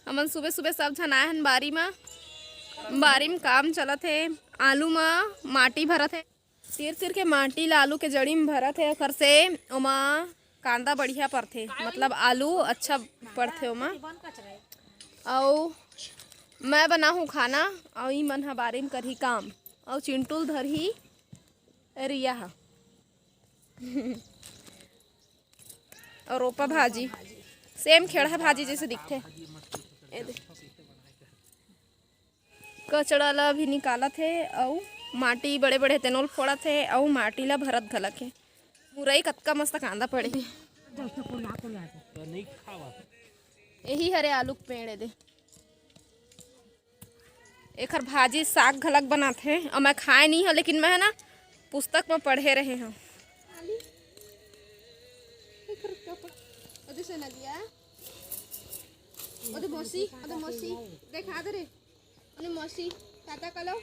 हमन सुबह सुबह सब झन आए हन बारी में काम चलत है। आलू में माटी भरत है, सिर के माटी ला आलू के जड़ी में भरत है। ओकर से ओमा कांदा बढ़िया पड़थे, मतलब आलू अच्छा पड़थे ओमा। और मैं बनाहूँ खाना और ई मन ह बारी में करही काम और चिंटुल धरही रिया ह और रोपा भाजी सेम खेड़ा भाजी जैसे दिखते। कचड़ा ला भी निकालत है और माटी बड़े बड़े तेनोल फोड़त है और माटी ला भरत घलक है। मुरई कतका मस्त कांदा पड़े यही हरे आलू के पेड़ दे। एकर भाजी साग घलक बनात है और मैं खाए नहीं हूँ, लेकिन मैं है ना पुस्तक में पढ़े रहे हूँ। मौसी देखा दे रे मौसी ताता कलो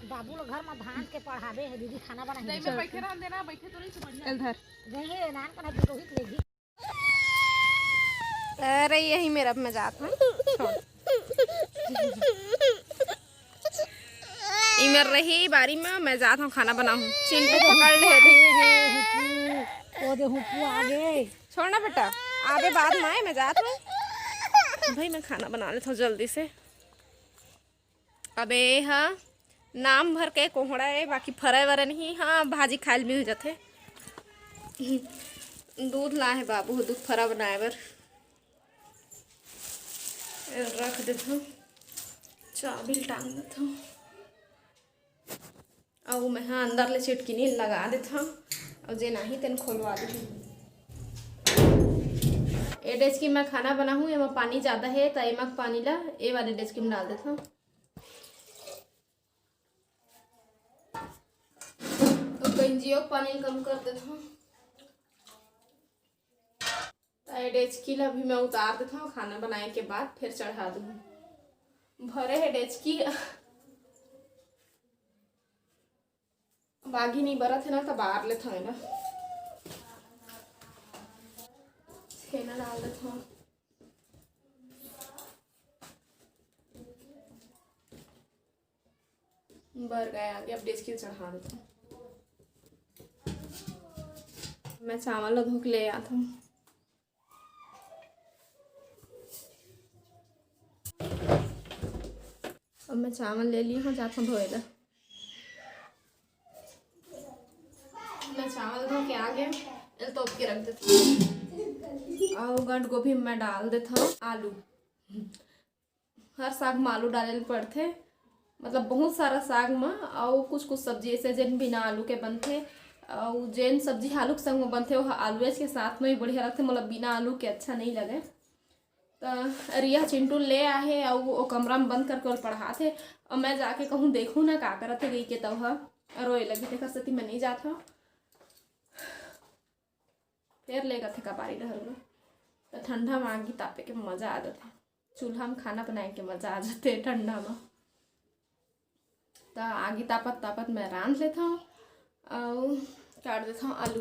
बाबू लोग घर में धान के पढ़ावे है, दीदी खाना बना है। बैठे रहन देना, बैठे तो नहीं समझ इधर गए नान का रोहित लेगी। अरे यही मेरा मैं जात हूँ इमर रही बारी में मैं जात हूँ खाना बनाऊँ। चिंटू पकड़ ले आगे छोड़ना बेटा, आगे बाद में मैं जात हूँ भाई। मैं खाना बना लेता हूँ जल्दी से। अबे हाँ नाम भर के कोहड़ा है, बाकी फरे वरे नहीं। हाँ भाजी खायल भी हो जाते। दूध ला है बाबू, दूध फरा बनाए बर रख देता हूँ। चाबी टांग देता हूँ और मैं हाँ अंदर ले चिटकिनी लगा देता हूँ और जे नहीं तेन खोलवा देती। ए डेचकी में खाना बना हूँ, एमा पानी ज़्यादा है तो एमा पानी ला ए वाले डेचकी में डाल देता हूँ। तो गंजियों पानी कम कर देता हूँ। तो डेचकी ला भी मैं उतार देता हूँ, खाना बनाए के बाद फिर चढ़ा दूँ। भरे है डेचकी बागी नहीं बरत है ना तो बाहर लेता है ना। छेना डाल देता हूँ। बर गए आगे, अब डेचकी चढ़ा देता हूँ। मैं चावल धो के ले आता हूँ। अब मैं चावल ले ली हूँ, जाता हूँ धोएला। मैं चावल धो के आ गया, तोप के रख देता हूँ। और गंड गोभी में डाल देता हूँ आलू। हर साग में आलू डाले पड़ते, मतलब बहुत सारा साग में। और कुछ कुछ सब्जी ऐसे जिन बिना आलू के बनते और जैन सब्जी आलू के संग में बनते वो आलू के साथ में ही बढ़िया लगते, मतलब बिना आलू के अच्छा नहीं लगे। तो रिया चिंटू ले आए और वो कमरा में बंद करके पढ़ाते और मैं जाके कहूँ देखूँ ना का करते गई के तब रोए लगी थे कसती मैं नहीं जाता। फिर लेगा थे कपारी डहर में तो ठंडा में आगी तापे के मज़ा आ जाता है। चूल्हा में खाना बनाए के मज़ा आ जाते है ठंडा में। तो आगी तापत तापत मैं रांध लेता हूँ और काट देता हूँ आलू।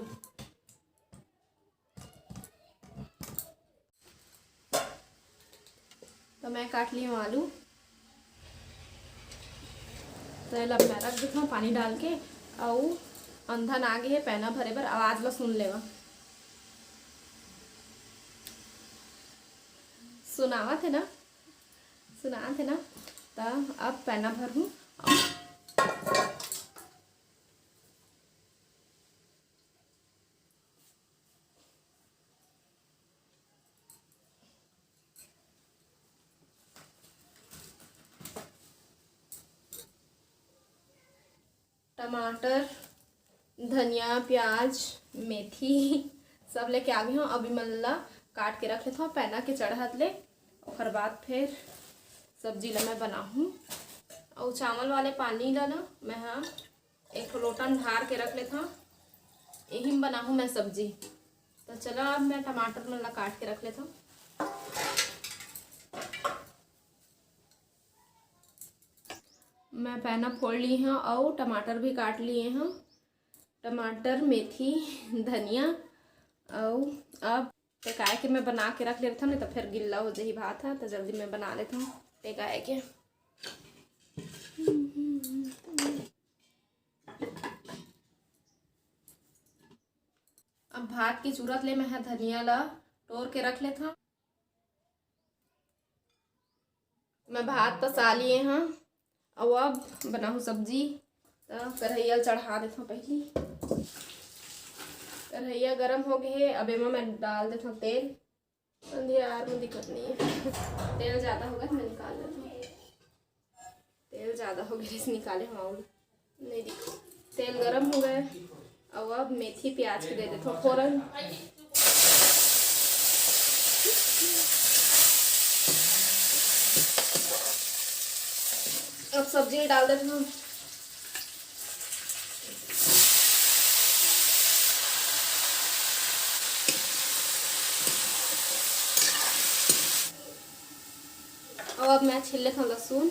तो मैं काट ली हूँ आलू, तो अब मैं रख देता हूँ पानी डाल के। और अंधन आगे है पैना भरे बर, आवाज़ ला सुन लेवा। सुनावत है ना, सुनात है ना। तो अब पैना भर हूँ। टमाटर, धनिया, प्याज, मेथी सब लेके आ गई हूँ। अभी मल्ला काट के रख लेता हूँ पैना के चढ़ात ले। और बाद फिर सब्जी ला मैं बनाऊँ। और चावल वाले पानी ला ना मैं हाँ एक लोटन ढार के रख लेता हूँ, यही में बनाऊँ मैं सब्जी। तो चलो अब मैं टमाटर मल्ला काट के रख लेता हूँ। मैं पैना फोड़ ली हूँ और टमाटर भी काट लिए हैं। टमाटर, मेथी, धनिया और अब टेकाए के मैं बना के रख लेता हूँ, नहीं तो फिर गिल्ला हो जाही भात है, तो जल्दी मैं बना लेता हूँ टेकाए के। अब भात की जरूरत ले मैं है धनिया ला तोड़ के रख लेता हूँ। मैं भात पसा लिए हाँ और अब बनाऊँ सब्जी। तो कढ़ैया चढ़ा देता हूँ। पहली कढ़ैया गरम हो गई है, अब एमा मैं डाल देता हूँ तेल। अंधियार में दिक्कत नहीं है, तेल ज़्यादा होगा तो मैं निकाल लेता हूँ। तेल ज़्यादा हो गया इसे निकाले हम नहीं दिखा। तेल गरम हो गया और अब मेथी प्याज के दे देता हूँ फोरन। अब सब्जी डाल देते हूँ। अब मैं छील लेता हूँ लहसुन।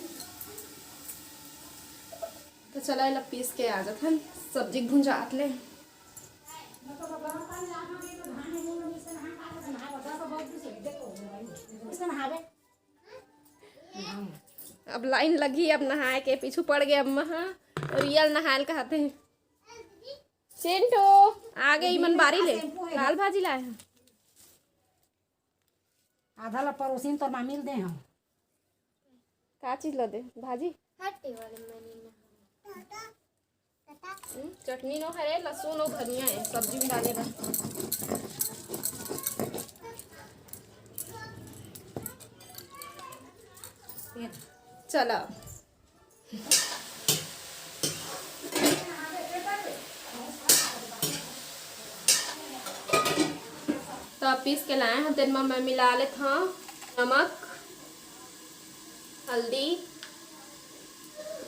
तो चला इला पीस के आ जाता है सब्जी भुंजात ले। अब लाइन लगी, अब नहाए के पीछू पड़ गए। अब महा रियल नहायल कहते हैं। चिंटू आ गई मन बारी ले दाल भाजी लाए हैं। आधा ला परोसीन तो मामिल दे हम का चीज ला दे भाजी चटनी नो है, लहसुन और धनिया है, सब्जी में डालेगा। चला तो अब पीस के लाए हैं। तेल में मैं मिला लेता हूँ नमक, हल्दी,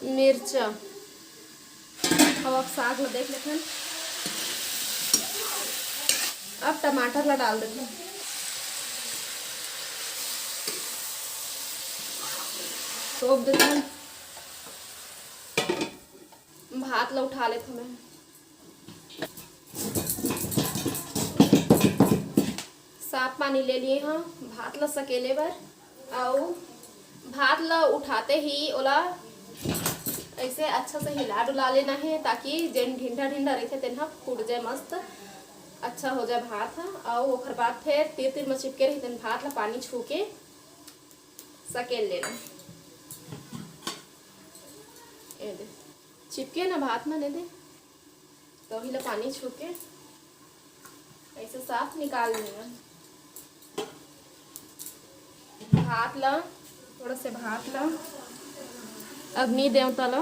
मिर्च और अब साग में देख लेते हैं। अब टमाटर ला डाल देते हैं। तोप देते हैं। भात ला उठा लेते हैं। मैं साफ पानी ले लिए हाँ भात ला सकेले बर। और भात ला उठाते ही ओला ऐसे अच्छा से हिला डुला लेना है, ताकि जेन ढिंडा ढिंडा रहते तेना फूट जाए, मस्त अच्छा हो जाए भात। और ओकर बाद फिर तीर तीर में चिपके रहते भात ला पानी छू के सकेल लेना। ये दे चिपके ना भात में, ले दे तो ही ला पानी छू के ऐसे साफ निकाल लेना। भात ला थोड़ा से भात ला अग्नि देवता ला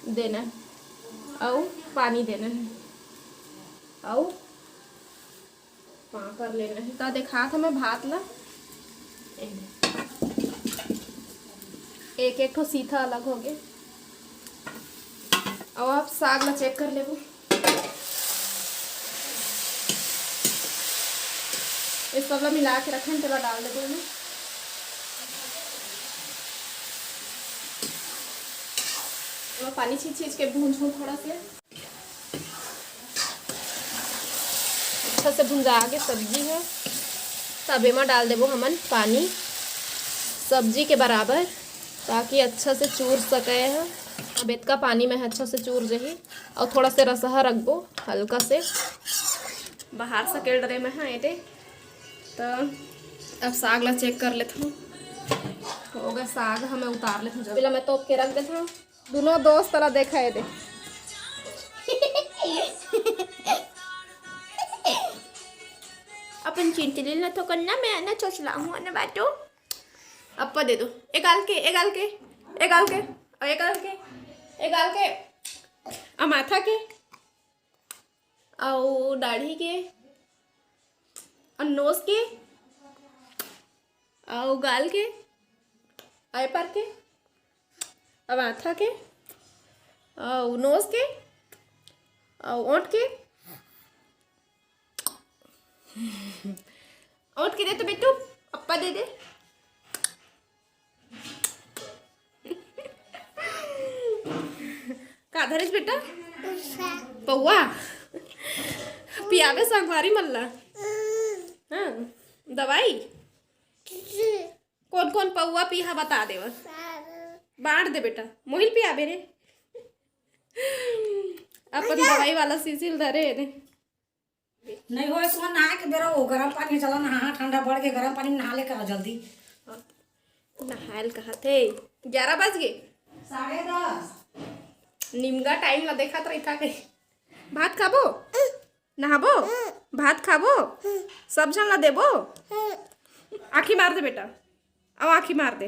देना है और पानी देना है और कर लेना है। तो देखा था मैं भात ला एक एक ठो सीधा अलग हो गए। और आप साग ला चेक कर लेबो। इस सब ला मिला के रखें तो डाल देबो मैं। पानी छींच के भूंजूं थोड़ा से अच्छा से भुंजा के सब्जी है तबे में डाल देबो हमन पानी सब्जी के बराबर, ताकि अच्छा से चूर सके है। अब इतना पानी में अच्छा से चूर जही और थोड़ा से रसहा रखबो हल्का से बाहर सकेल डरे में है ये। तो अब साग ला चेक कर लेता हूँ। हो गया साग हमें उतार लेता हूँ। पहले मैं तोप के रख देता हूँ। दोनों दोस्त तरह देखा है दे अपन चिंतली ना तो करना मैं ना चोचला हूँ ना बाटो। अपा दे दो एगाल के एगाल के एगाल के एगाल के एगाल के आ माथा के और दाढ़ी के और नोज के और गाल के आई पर के अब माथा के और नोज के और ओंठ के ओंठ के दे तो बेटू अप्पा दे दे। का धरिस बेटा पौआ पियावे संगवारी मल्ला। हाँ दवाई कौन कौन पौआ पिया बता दे, बांट दे बेटा। मोहिल पियाबे रे अपन दवाई वाला सीसिल धरे ने नहीं हो सुबह नहा के बेरा वो गर्म पानी चला नहा, ठंडा बढ़ के गर्म पानी में नहा ले करा जल्दी। नहायल कहा थे 11 बज गए 10:30 निमगा टाइम ला देखा तो रही कहीं। भात खाबो नहाबो भात खाबो सब झन ला देबो। आँखी मार दे बेटा, अब आँखी मार दे,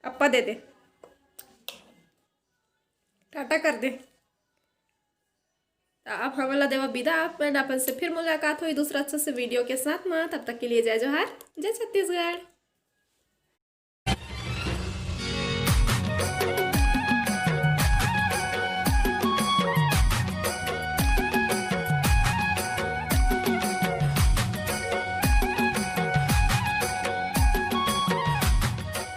अप्पा दे दे, टाटा कर दे। आप हमारा देवा विदा। अपन से फिर मुलाकात हुई दूसरा अच्छे से वीडियो के साथ में। तब तक के लिए जय जोहार, जय छत्तीसगढ़।